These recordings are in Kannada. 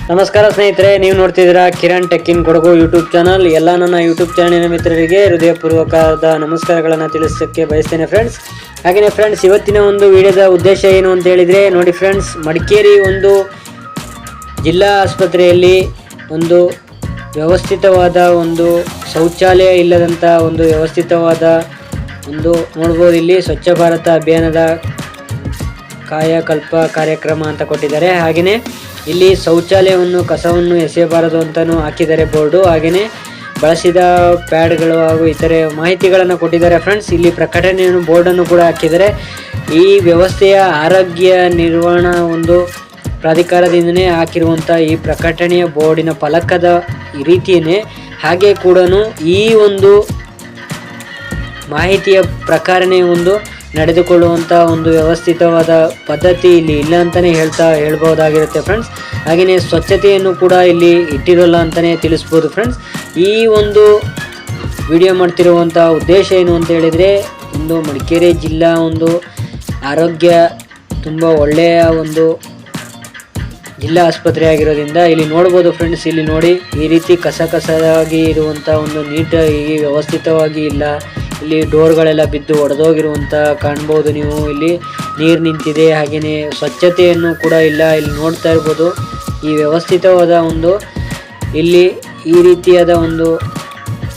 ನಮಸ್ಕಾರ ಸ್ನೇಹಿತರೆ, ನೀವು ನೋಡ್ತಿದ್ದೀರಾ Kiran tech in Kodagu YouTube channel. ಎಲ್ಲ ನನ್ನ ಯೂಟ್ಯೂಬ್ ಚಾನಲಿನ ಮಿತ್ರರಿಗೆ ಹೃದಯಪೂರ್ವಕವಾದ ನಮಸ್ಕಾರಗಳನ್ನು ತಿಳಿಸೋಕ್ಕೆ ಬಯಸ್ತೇನೆ ಫ್ರೆಂಡ್ಸ್. ಹಾಗೆಯೇ ಫ್ರೆಂಡ್ಸ್, ಇವತ್ತಿನ ಒಂದು ವಿಡಿಯೋದ ಉದ್ದೇಶ ಏನು ಅಂತ ಹೇಳಿದರೆ, ನೋಡಿ ಫ್ರೆಂಡ್ಸ್, ಮಡಿಕೇರಿ ಒಂದು ಜಿಲ್ಲಾ ಆಸ್ಪತ್ರೆಯಲ್ಲಿ ಒಂದು ವ್ಯವಸ್ಥಿತವಾದ ಒಂದು ಶೌಚಾಲಯ ಇಲ್ಲದಂಥ ಒಂದು ವ್ಯವಸ್ಥಿತವಾದ ಒಂದು ನೋಡ್ಬೋದು. ಇಲ್ಲಿ ಸ್ವಚ್ಛ ಭಾರತ ಅಭಿಯಾನದ ಕಾಯಕಲ್ಪ ಕಾರ್ಯಕ್ರಮ ಅಂತ ಕೊಟ್ಟಿದ್ದಾರೆ. ಹಾಗೆಯೇ ಇಲ್ಲಿ ಶೌಚಾಲಯವನ್ನು ಕಸವನ್ನು ಎಸೆಯಬಾರದು ಅಂತಲೂ ಹಾಕಿದ್ದಾರೆ ಬೋರ್ಡು. ಹಾಗೆಯೇ ಬಳಸಿದ ಪ್ಯಾಡ್ಗಳು ಹಾಗೂ ಇತರೆ ಮಾಹಿತಿಗಳನ್ನು ಕೊಟ್ಟಿದ್ದಾರೆ ಫ್ರೆಂಡ್ಸ್. ಇಲ್ಲಿ ಪ್ರಕಟಣೆಯನ್ನು ಬೋರ್ಡನ್ನು ಕೂಡ ಹಾಕಿದ್ದಾರೆ. ಈ ವ್ಯವಸ್ಥೆಯ ಆರೋಗ್ಯ ನಿರ್ವಹಣಾ ಒಂದು ಪ್ರಾಧಿಕಾರದಿಂದನೇ ಹಾಕಿರುವಂಥ ಈ ಪ್ರಕಟಣೆಯ ಬೋರ್ಡಿನ ಫಲಕದ ರೀತಿಯೇ ಹಾಗೆ ಕೂಡ ಈ ಒಂದು ಮಾಹಿತಿಯ ಪ್ರಕಾರನೇ ಒಂದು ನಡೆದುಕೊಳ್ಳುವಂಥ ಒಂದು ವ್ಯವಸ್ಥಿತವಾದ ಪದ್ಧತಿ ಇಲ್ಲಿ ಇಲ್ಲ ಅಂತಲೇ ಹೇಳ್ಬೋದಾಗಿರುತ್ತೆ ಫ್ರೆಂಡ್ಸ್. ಹಾಗೆಯೇ ಸ್ವಚ್ಛತೆಯನ್ನು ಕೂಡ ಇಲ್ಲಿ ಇಟ್ಟಿರೋಲ್ಲ ಅಂತಲೇ ತಿಳಿಸ್ಬೋದು ಫ್ರೆಂಡ್ಸ್. ಈ ಒಂದು ವಿಡಿಯೋ ಮಾಡ್ತಿರುವಂಥ ಉದ್ದೇಶ ಏನು ಅಂತ ಹೇಳಿದರೆ, ಒಂದು ಮಡಿಕೇರಿ ಜಿಲ್ಲಾ ಒಂದು ಆರೋಗ್ಯ ತುಂಬ ಒಳ್ಳೆಯ ಒಂದು ಜಿಲ್ಲಾ ಆಸ್ಪತ್ರೆ ಆಗಿರೋದ್ರಿಂದ ಇಲ್ಲಿ ನೋಡ್ಬೋದು ಫ್ರೆಂಡ್ಸ್. ಇಲ್ಲಿ ನೋಡಿ, ಈ ರೀತಿ ಕಸವಾಗಿ ಇರುವಂಥ ಒಂದು ನೀಟಾಗಿ ವ್ಯವಸ್ಥಿತವಾಗಿ ಇಲ್ಲ. ಇಲ್ಲಿ ಡೋರ್ಗಳೆಲ್ಲ ಬಿದ್ದು ಒಡೆದೋಗಿರುವಂಥ ಕಾಣ್ಬೋದು ನೀವು. ಇಲ್ಲಿ ನೀರು ನಿಂತಿದೆ. ಹಾಗೆಯೇ ಸ್ವಚ್ಛತೆಯನ್ನು ಕೂಡ ಇಲ್ಲ. ಇಲ್ಲಿ ನೋಡ್ತಾ ಇರ್ಬೋದು, ಈ ವ್ಯವಸ್ಥಿತವಾದ ಒಂದು ಇಲ್ಲಿ ಈ ರೀತಿಯಾದ ಒಂದು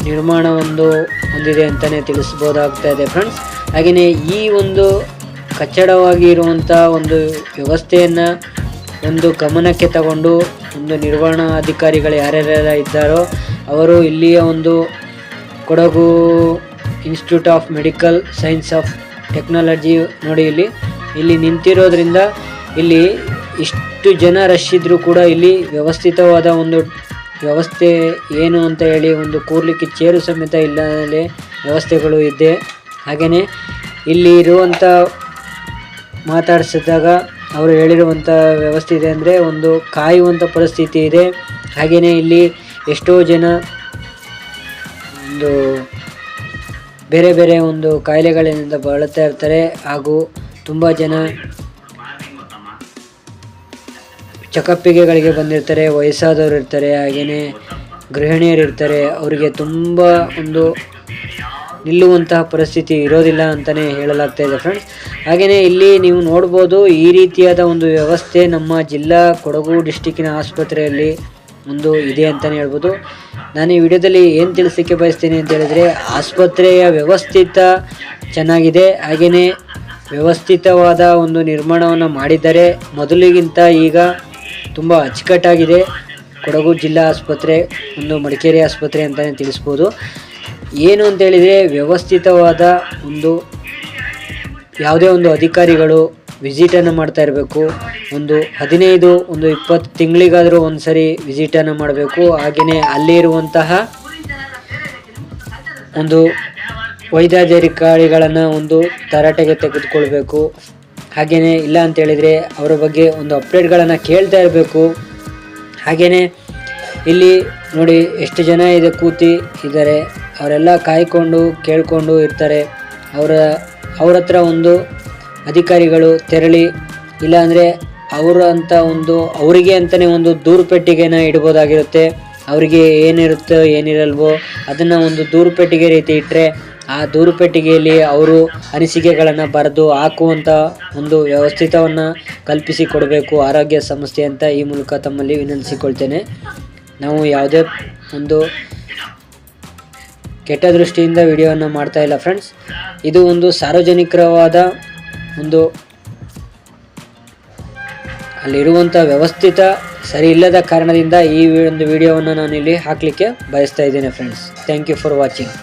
ನಿರ್ಮಾಣ ಒಂದು ಹೊಂದಿದೆ ಅಂತಲೇ ತಿಳಿಸ್ಬೋದಾಗ್ತಾ ಇದೆ ಫ್ರೆಂಡ್ಸ್. ಹಾಗೆಯೇ ಈ ಒಂದು ಕಚ್ಚಡವಾಗಿ ಇರುವಂಥ ಒಂದು ವ್ಯವಸ್ಥೆಯನ್ನು ಒಂದು ಗಮನಕ್ಕೆ ತಗೊಂಡು ಒಂದು ನಿರ್ವಹಣಾ ಅಧಿಕಾರಿಗಳು ಯಾರ್ಯಾರೆಲ್ಲ ಇದ್ದಾರೋ ಅವರು ಇಲ್ಲಿಯ ಒಂದು Kodagu institute of medical science of technology ನೋಡಿ, ಇಲ್ಲಿ ನಿಂತಿರೋದ್ರಿಂದ ಇಲ್ಲಿ ಇಷ್ಟು ಜನ ರಶ್ ಇದ್ದರೂ ಕೂಡ ಇಲ್ಲಿ ವ್ಯವಸ್ಥಿತವಾದ ಒಂದು ವ್ಯವಸ್ಥೆ ಏನು ಅಂತ ಹೇಳಿ ಒಂದು ಕೂರ್ಲಿಕ್ಕೆ ಚೇರು ಸಮೇತ ಇಲ್ಲದೆ ವ್ಯವಸ್ಥೆಗಳು ಇದೆ. ಹಾಗೆಯೇ ಇಲ್ಲಿ ಇರುವಂಥ ಮಾತಾಡಿಸಿದಾಗ ಅವರು ಹೇಳಿರುವಂಥ ವ್ಯವಸ್ಥೆ ಇದೆ ಅಂದರೆ ಒಂದು ಕಾಯುವಂಥ ಪರಿಸ್ಥಿತಿ ಇದೆ. ಹಾಗೆಯೇ ಇಲ್ಲಿ ಎಷ್ಟೋ ಜನ ಒಂದು ಬೇರೆ ಬೇರೆ ಒಂದು ಕಾಯಿಲೆಗಳಿಂದ ಬಳಲ್ತಾ ಇರ್ತಾರೆ. ಹಾಗೂ ತುಂಬ ಜನ ಚೆಕಪ್ಪಿಗೆಗಳಿಗೆ ಬಂದಿರ್ತಾರೆ. ವಯಸ್ಸಾದವರು ಇರ್ತಾರೆ, ಹಾಗೆಯೇ ಗೃಹಿಣಿಯರು ಇರ್ತಾರೆ. ಅವರಿಗೆ ತುಂಬ ಒಂದು ನಿಲ್ಲುವಂತಹ ಪರಿಸ್ಥಿತಿ ಇರೋದಿಲ್ಲ ಅಂತಲೇ ಹೇಳಲಾಗ್ತಾ ಇದೆ ಫ್ರೆಂಡ್ಸ್. ಹಾಗೆಯೇ ಇಲ್ಲಿ ನೀವು ನೋಡ್ಬೋದು, ಈ ರೀತಿಯಾದ ಒಂದು ವ್ಯವಸ್ಥೆ ನಮ್ಮ ಜಿಲ್ಲಾ ಕೊಡಗು ಡಿಸ್ಟಿಕ್ಕಿನ ಆಸ್ಪತ್ರೆಯಲ್ಲಿ ಒಂದು ಇದೆ ಅಂತಲೇ ಹೇಳ್ಬೋದು. ನಾನು ಈ ವಿಡಿಯೋದಲ್ಲಿ ಏನು ತಿಳಿಸೋಕ್ಕೆ ಬಯಸ್ತೀನಿ ಅಂತ ಹೇಳಿದರೆ, ಆಸ್ಪತ್ರೆಯ ವ್ಯವಸ್ಥಿತ ಚೆನ್ನಾಗಿದೆ. ಹಾಗೆಯೇ ವ್ಯವಸ್ಥಿತವಾದ ಒಂದು ನಿರ್ಮಾಣವನ್ನು ಮಾಡಿದ್ದಾರೆ. ಮೊದಲಿಗಿಂತ ಈಗ ತುಂಬ ಅಚ್ಚುಕಟ್ಟಾಗಿದೆ ಕೊಡಗು ಜಿಲ್ಲಾ ಆಸ್ಪತ್ರೆ, ಒಂದು ಮಡಿಕೇರಿ ಆಸ್ಪತ್ರೆ ಅಂತಲೇ ತಿಳಿಸ್ಬೋದು. ಏನು ಅಂತ ಹೇಳಿದರೆ, ವ್ಯವಸ್ಥಿತವಾದ ಒಂದು ಯಾವುದೇ ಒಂದು ಅಧಿಕಾರಿಗಳು ವಿಸಿಟನ್ನು ಮಾಡ್ತಾ ಇರಬೇಕು. ಒಂದು 15 ಒಂದು 20 ತಿಂಗಳಿಗಾದರೂ ಒಂದು ಸರಿ ವಿಸಿಟನ್ನು ಮಾಡಬೇಕು. ಹಾಗೆಯೇ ಅಲ್ಲಿ ಇರುವಂತಹ ಒಂದು ವೈದ್ಯಾಧಿಕಾರಿಗಳನ್ನು ಒಂದು ತರಾಟೆಗೆ ತೆಗೆದುಕೊಳ್ಬೇಕು. ಹಾಗೆಯೇ ಇಲ್ಲ ಅಂತ ಹೇಳಿದರೆ ಅವರ ಬಗ್ಗೆ ಒಂದು ಅಪ್ಡೇಟ್ಗಳನ್ನು ಕೇಳ್ತಾ ಇರಬೇಕು. ಹಾಗೆಯೇ ಇಲ್ಲಿ ನೋಡಿ ಎಷ್ಟು ಜನ ಇದೆ ಕೂತಿದ್ದಾರೆ, ಅವರೆಲ್ಲ ಕಾಯ್ಕೊಂಡು ಕೇಳಿಕೊಂಡು ಇರ್ತಾರೆ. ಅವ್ರ ಹತ್ರ ಒಂದು ಅಧಿಕಾರಿಗಳು ತೆರಳಿ, ಇಲ್ಲಾಂದರೆ ಅವರಿಗೆ ಅಂತಲೇ ಒಂದು ದೂರು ಪೆಟ್ಟಿಗೆನ ಇಡ್ಬೋದಾಗಿರುತ್ತೆ. ಅವರಿಗೆ ಏನಿರುತ್ತೋ ಏನಿರಲ್ವೋ ಅದನ್ನು ಒಂದು ದೂರು ಪೆಟ್ಟಿಗೆ ರೀತಿ ಇಟ್ಟರೆ, ಆ ದೂರು ಪೆಟ್ಟಿಗೆಯಲ್ಲಿ ಅವರು ಅನಿಸಿಕೆಗಳನ್ನು ಬರೆದು ಹಾಕುವಂಥ ಒಂದು ವ್ಯವಸ್ಥಿತವನ್ನು ಕಲ್ಪಿಸಿ ಕೊಡಬೇಕು ಆರೋಗ್ಯ ಸಂಸ್ಥೆ ಅಂತ ಈ ಮೂಲಕ ತಮ್ಮಲ್ಲಿ ವಿನಂತಿಸಿಕೊಳ್ತೇನೆ. ನಾವು ಯಾವುದೇ ಒಂದು ಕೆಟ್ಟ ದೃಷ್ಟಿಯಿಂದ ವಿಡಿಯೋವನ್ನು ಮಾಡ್ತಾ ಇಲ್ಲ ಫ್ರೆಂಡ್ಸ್. ಇದು ಒಂದು ಸಾರ್ವಜನಿಕರವಾದ ಒಂದು ಅಲ್ಲಿರುವಂಥ ವ್ಯವಸ್ಥಿತ ಸರಿ ಇಲ್ಲದ ಕಾರಣದಿಂದ ಈ ಒಂದು ವಿಡಿಯೋವನ್ನು ನಾನು ಇಲ್ಲಿ ಹಾಕಲಿಕ್ಕೆ ಬಯಸ್ತಾ ಇದ್ದೇನೆ friends. Thank you for watching.